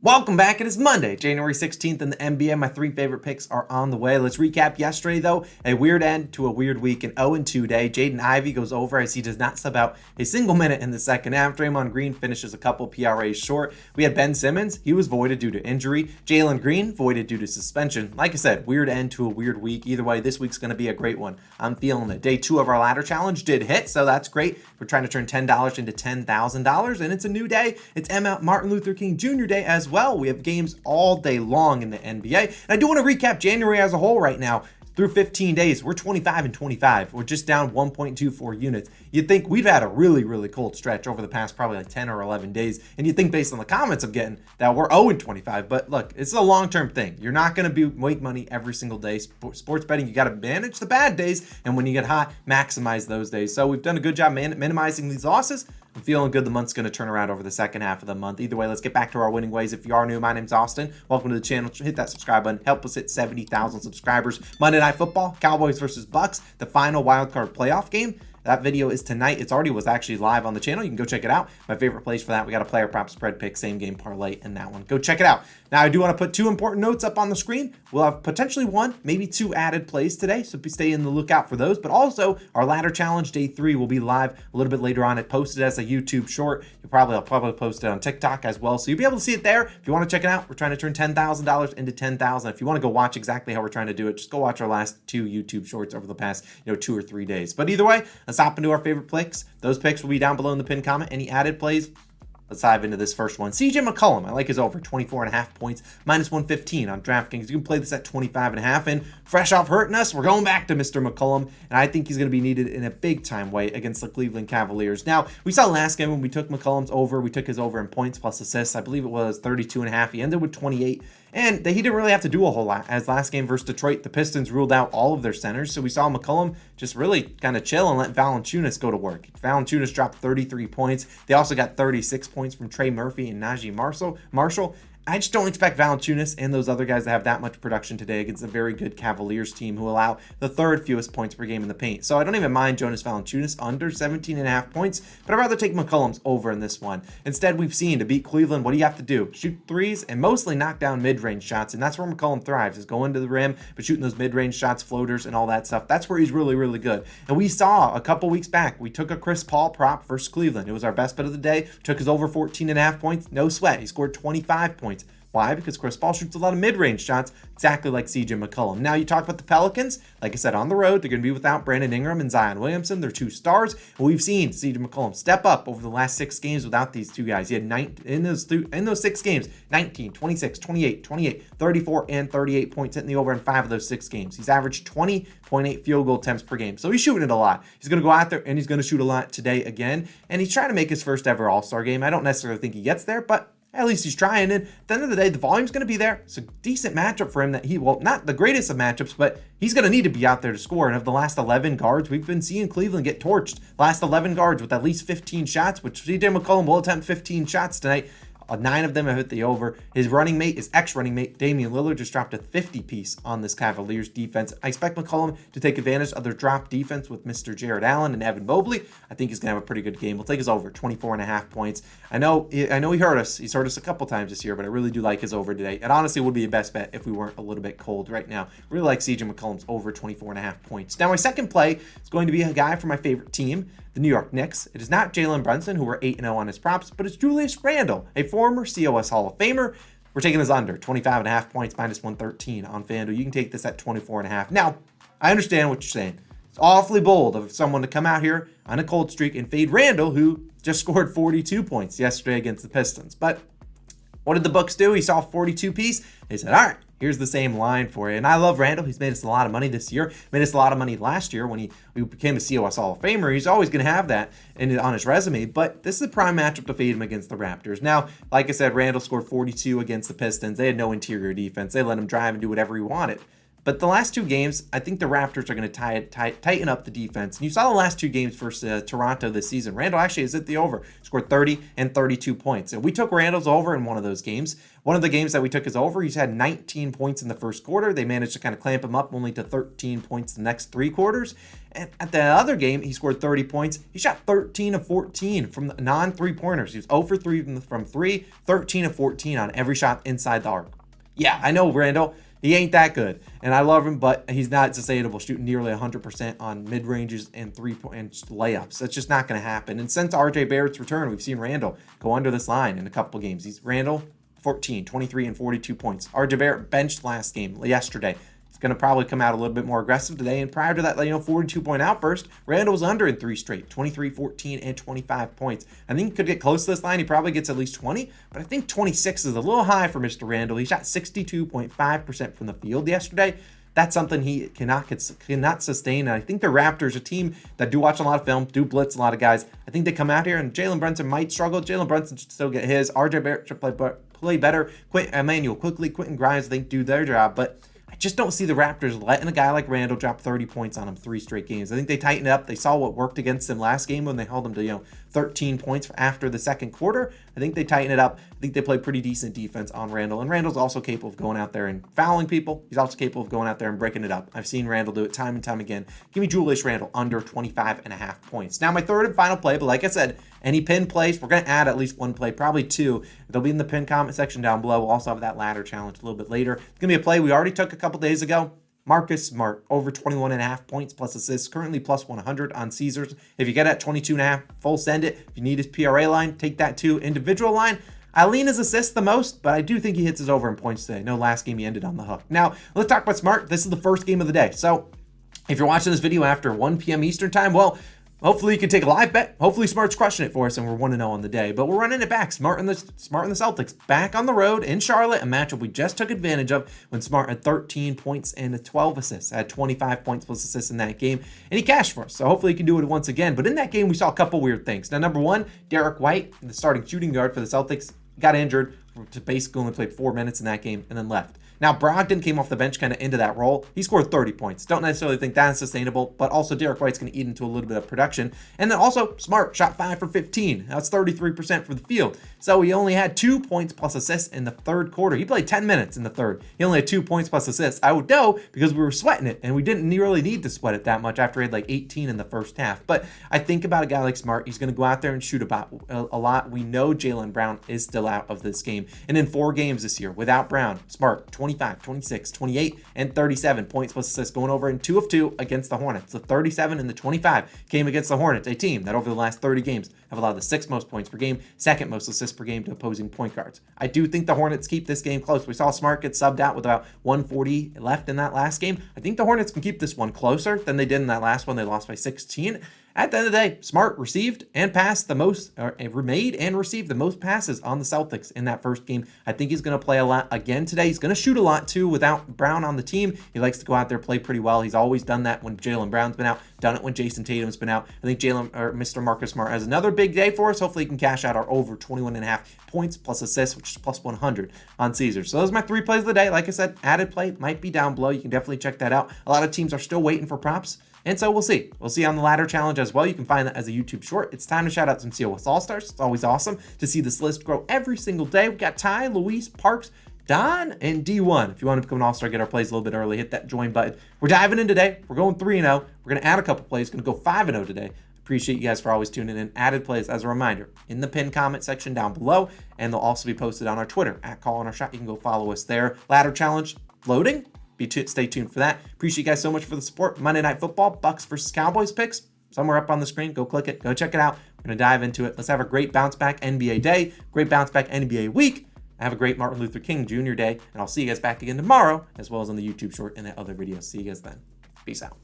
Welcome back. It is Monday, January 16th in the NBA. My three favorite picks are on the way. Let's recap yesterday, though. A weird end to a weird week. An 0-2 day. Jaden Ivey goes over as he does not sub out a single minute in the second half. Draymond Green finishes a couple PRAs short. We had Ben Simmons. He was voided due to injury. Jalen Green voided due to suspension. Like I said, weird end to a weird week. Either way, this week's going to be a great one. I'm feeling it. Day 2 of our ladder challenge did hit, so that's great. We're trying to turn $10 into $10,000, and it's a new day. It's Martin Luther King Jr. Day as well. We have games all day long in the NBA. And I do want to recap January as a whole right now. Through 15 days, we're 25-25. We're just down 1.24 units. You'd think we've had a really cold stretch over the past probably like 10 or 11 days. And you'd think based on the comments I'm getting that we're 0-25. But look, it's a long-term thing. You're not going to make money every single day. Sports betting, you got to manage the bad days. And when you get hot, maximize those days. So we've done a good job minimizing these losses. I'm feeling good. The month's going to turn around over the second half of the month. Either way, let's get back to our winning ways. If you are new, my name's Austin. Welcome to the channel. Hit that subscribe button. Help us hit 70,000 subscribers. Monday Night Football, Cowboys versus Bucks, the final wildcard playoff game. That video is tonight. It was actually live on the channel. You can go check it out. My favorite place for that, we got a player prop spread pick, same game parlay in that one. Go check it out. Now, I do want to put two important notes up on the screen. We'll have potentially one, maybe two added plays today, so stay in the lookout for those. But also, our ladder challenge day 3 will be live a little bit later on. It posted as a YouTube short. I'll probably post it on TikTok as well, so you'll be able to see it there. If you want to check it out, we're trying to turn $10,000 into $10,000. If you want to go watch exactly how we're trying to do it, just go watch our last 2 YouTube shorts over the past 2 or 3 days. But either way, let's hop into our favorite picks. Those picks will be down below in the pinned comment. Any added plays? Let's dive into this first one. CJ McCollum, I like his over 24.5 points, -115 on DraftKings. You can play this at 25.5, and fresh off hurting us, we're going back to Mr. McCollum, and I think he's going to be needed in a big-time way against the Cleveland Cavaliers. Now, we saw last game when we took McCollum's over, we took his over in points plus assists. I believe it was 32.5. He ended with 28. And he didn't really have to do a whole lot, as last game versus Detroit, the Pistons ruled out all of their centers. So we saw McCollum just really kind of chill and let Valanciunas go to work. Valanciunas dropped 33 points. They also got 36 points from Trey Murphy and Najee Marshall. I just don't expect Valanciunas and those other guys to have that much production today against a very good Cavaliers team who allow the third fewest points per game in the paint. So I don't even mind Jonas Valanciunas under 17.5 points, but I'd rather take McCollum's over in this one. Instead, we've seen to beat Cleveland, what do you have to do? Shoot threes and mostly knock down mid-range shots, and that's where McCollum thrives, is going to the rim, but shooting those mid-range shots, floaters, and all that stuff. That's where he's really good. And we saw a couple weeks back, we took a Chris Paul prop versus Cleveland. It was our best bet of the day. Took his over 14.5 points. No sweat. He scored 25 points. Why? Because Chris Paul shoots a lot of mid-range shots, exactly like CJ McCollum. Now, you talk about the Pelicans. Like I said, on the road, they're going to be without Brandon Ingram and Zion Williamson. They're 2 stars. And we've seen CJ McCollum step up over the last 6 games without these 2 guys. He had in those 6 games, 19, 26, 28, 34, and 38 points, hitting the over in 5 of those 6 games. He's averaged 20.8 field goal attempts per game. So he's shooting it a lot. He's going to go out there and he's going to shoot a lot today again. And he's trying to make his first ever All-Star game. I don't necessarily think he gets there, but at least he's trying. And at the end of the day, the volume's going to be there. It's a decent matchup for him that not the greatest of matchups, but he's going to need to be out there to score. And of the last 11 guards, we've been seeing Cleveland get torched. Last 11 guards with at least 15 shots, which CJ McCollum will attempt 15 shots tonight. 9 of them have hit the over. His ex-running mate, Damian Lillard, just dropped a 50-piece on this Cavaliers defense. I expect McCollum to take advantage of their drop defense with Mr. Jared Allen and Evan Mobley. I think he's going to have a pretty good game. We'll take his over, 24.5 points. I know he hurt us. He's hurt us a couple times this year, but I really do like his over today. It honestly would be a best bet if we weren't a little bit cold right now. Really like CJ McCollum's over 24.5 points. Now, my second play is going to be a guy from my favorite team, the New York Knicks. It is not Jalen Brunson, who we're 8-0 on his props, but it's Julius Randle, a former COS Hall of Famer. We're taking his under, 25.5 points, -113 on FanDuel. You can take this at 24.5. Now, I understand what you're saying. It's awfully bold of someone to come out here on a cold streak and fade Randle, who just scored 42 points yesterday against the Pistons. But what did the books do? He saw a 42-piece. They said, all right, here's the same line for you. And I love Randle. He's made us a lot of money this year. Made us a lot of money last year when he became a COS Hall of Famer. He's always going to have that on his resume. But this is a prime matchup to fade him against the Raptors. Now, like I said, Randle scored 42 against the Pistons. They had no interior defense. They let him drive and do whatever he wanted. But the last two games, I think the Raptors are going to tighten up the defense. And you saw the last two games versus Toronto this season. Randall actually is at the over, scored 30 and 32 points. And we took Randall's over in one of those games. One of the games that we took his over, he's had 19 points in the first quarter. They managed to kind of clamp him up only to 13 points the next three quarters. And at the other game, he scored 30 points. He shot 13 of 14 from the non-3-pointers. He was 0 for 3 from 3, 13 of 14 on every shot inside the arc. Yeah, I know, Randall. He ain't that good, and I love him, but he's not sustainable, shooting nearly 100% on mid-ranges and three-point layups. That's just not going to happen. And since RJ Barrett's return, we've seen Randall go under this line in a couple games. Randall, 14, 23, and 42 points. RJ Barrett benched last game, yesterday. He's going to probably come out a little bit more aggressive today. And prior to that, 42-point outburst, Randall was under in 3 straight, 23, 14, and 25 points. I think he could get close to this line. He probably gets at least 20, but I think 26 is a little high for Mr. Randall. He shot 62.5% from the field yesterday. That's something he cannot sustain. And I think the Raptors, a team that do watch a lot of film, do blitz a lot of guys. I think they come out here, and Jalen Brunson might struggle. Jalen Brunson should still get his. RJ Barrett should play better. Emmanuel quickly, Quentin Grimes, I think, do their job. But I just don't see the Raptors letting a guy like Randall drop 30 points on him 3 straight games. I think they tightened up. They saw what worked against them last game when they held them to 13 points after the second quarter. I think they tightened it up. I think they play pretty decent defense on Randall. And Randall's also capable of going out there and fouling people. He's also capable of going out there and breaking it up. I've seen Randall do it time and time again. Give me Julius Randall under 25.5 points. Now, my third and final play, but like I said, any pin plays, we're going to add at least one play, probably 2. They'll be in the pin comment section down below. We'll also have that ladder challenge a little bit later. It's going to be a play we already took a couple days ago. Marcus Smart, over 21.5 points plus assists, currently plus 100 on Caesars. If you get at 22.5, full send it. If you need his PRA line, take that too. Individual line, I lean his assists the most, but I do think he hits his over in points today. No, last game he ended on the hook. Now, let's talk about Smart. This is the first game of the day. So if you're watching this video after 1 p.m. Eastern time, well, hopefully you can take a live bet. Hopefully Smart's crushing it for us, and we're 1-0 on the day. But we're running it back. Smart and the Celtics back on the road in Charlotte, a matchup we just took advantage of when Smart had 13 points and 12 assists. Had 25 points plus assists in that game, and he cashed for us. So hopefully he can do it once again. But in that game, we saw a couple weird things. Now, number one, Derek White, the starting shooting guard for the Celtics, got injured. Basically only played 4 minutes in that game and then left. Now, Brogdon came off the bench kind of into that role. He scored 30 points. Don't necessarily think that's sustainable, but also Derek White's going to eat into a little bit of production. And then also, Smart shot 5 for 15. That's 33% for the field. So he only had 2 points plus assists in the third quarter. He played 10 minutes in the third. He only had 2 points plus assists. I would know because we were sweating it, and we didn't really need to sweat it that much after he had 18 in the first half. But I think about a guy like Smart. He's going to go out there and shoot about a lot. We know Jaylen Brown is still out of this game. And in 4 games this year, without Brown, Smart, 25, 26, 28, and 37 points plus assists, going over in 2 of 2 against the Hornets. The 37 and the 25 came against the Hornets, a team that over the last 30 games have allowed the 6th most points per game, 2nd most assists per game to opposing point guards. I do think the Hornets keep this game close. We saw Smart get subbed out with about 140 left in that last game. I think the Hornets can keep this one closer than they did in that last one. They lost by 16. At the end of the day, Smart received and passed the most, made and received the most passes on the Celtics in that first game. I think he's going to play a lot again today. He's going to shoot a lot too without Brown on the team. He likes to go out there, play pretty well. He's always done that when Jaylen Brown's been out, done it when Jason Tatum's been out. I think Mr. Marcus Smart has another big day for us. Hopefully he can cash out our over 21.5 points plus assists, which is plus 100 on Caesar. So those are my 3 plays of the day. Like I said, added play might be down below. You can definitely check that out. A lot of teams are still waiting for props. And so we'll see. We'll see on the ladder challenge as well. You can find that as a YouTube short. It's time to shout out some COS All-Stars. It's always awesome to see this list grow every single day. We got Ty, Luis, Parks, Don, and D1. If you want to become an All-Star, get our plays a little bit early, hit that join button. We're diving in today. We're going 3-0. We're going to add a couple plays. Going to go 5-0 today. Appreciate you guys for always tuning in. Added plays, as a reminder, in the pinned comment section down below. And they'll also be posted on our Twitter, @CallOnOurShot. You can go follow us there. Ladder challenge loading. Stay tuned for that. Appreciate you guys so much for the support. Monday Night Football, Bucks versus Cowboys picks. Somewhere up on the screen. Go click it. Go check it out. We're going to dive into it. Let's have a great bounce back NBA day. Great bounce back NBA week. Have a great Martin Luther King Jr. day. And I'll see you guys back again tomorrow, as well as on the YouTube short and the other videos. See you guys then. Peace out.